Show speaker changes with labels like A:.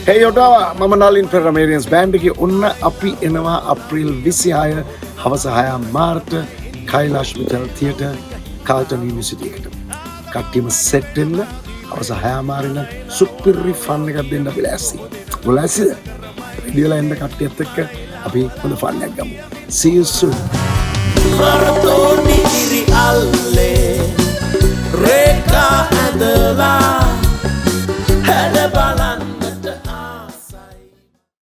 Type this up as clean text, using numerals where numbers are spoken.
A: හෙයොට මම නලින් පෙරමේරියන්ස් බෑන්ඩ් එකේ ඔන්න අපි එනවා අප්‍රේල් 26 හවස 6 මාර්ට කයිලාශ් මිතල් තියටර් කාල්ටන් යුනිවර්සිටි එකට. කට්ටියම සෙට් වෙන්න හවස 6 මාරින සුපිරි ෆන් එකක් දෙන්න අපි ලෑස්ති. ඔයාලා ලෑස්තිද? රෙඩිලා එන්න කට්ටියත් එක්ක අපි හොඳ ෆන් එකක් ගමු. See you soon.
B: Maratoni iri alle Reka adalah